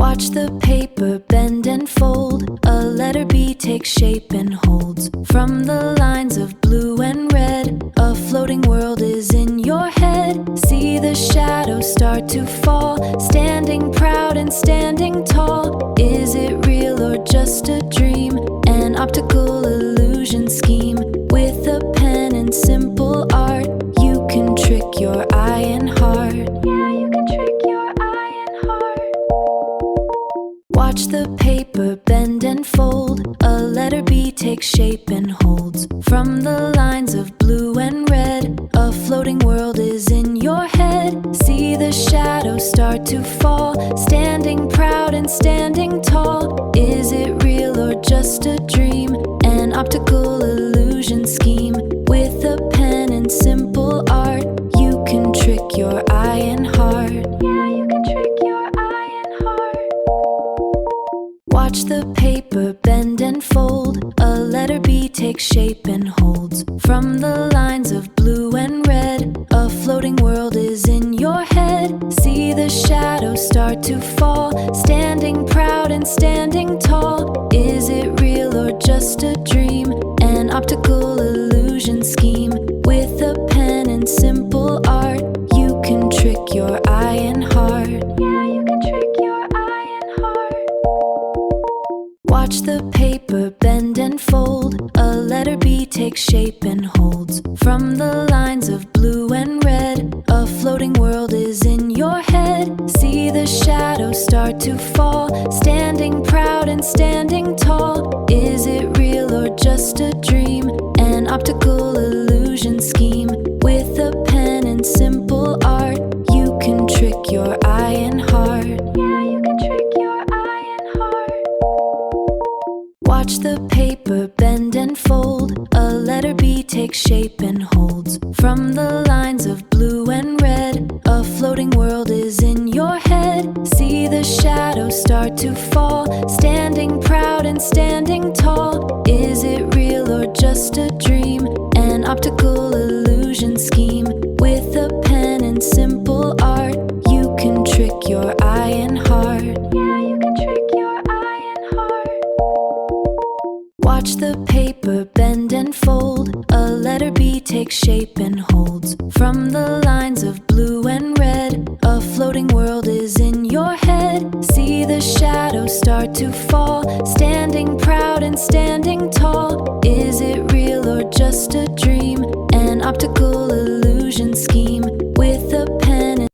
Watch the paper bend and fold. A letter B takes shape and holds. From the lines of blue and red, a floating world is in your head. See the shadows start to fall, standing proud and standing tall. Is it real or just a dream? An optical illusion scheme. With a pen and simple art, you can trick your eye and heart. Yeah, you can trick your eye and heart. Watch the paper bend and fold. A letter B takes shape and holds. From the lines of blue and red, a floating world is in your head. See the shadows start to fall, standing proud and standing tall. Is it real or just a dream? An optical illusion scheme. With a pen and simple art, you can trick your eye and heart. Yeah, you can trick your eye and heart. Watch the paper bend and fold. A letter B takes shape and holds. From the lines of blue and red, a floating world is in your head. See the shadows start to fall, standing proud and standing tall. Is it real or just a dream? An optical illusion scheme. With a pen and simple art, you can trick your eye and heart. Yeah, you can trick your eye and heart. Watch the paper bend and fold. A letter B takes shape and holds. From the lines of blue and red, a floating world is in your head. See the shadows start to fall, standing proud and standing tall. Is it real or just a dream? An optical illusion scheme. With a pen and simple art, you can trick your eye and heart. Yeah, you can trick your eye and heart. Watch the paper bend and fold. A letter B takes shape and holds. From the lines of blue and red, a floating world is in your head. See the shadows start to fall, standing proud and standing tall. Is it real or just a dream? An optical illusion scheme. With a pen and simple art, you can trick your eye and heart. Yeah, you can trick your eye and heart. Watch the paper bend and fold. A letter B takes shape and holds. From the lines of blue and red, a floating world is in your head. See the shadows start to fall, standing proud and standing tall. Is it real or just a dream? An optical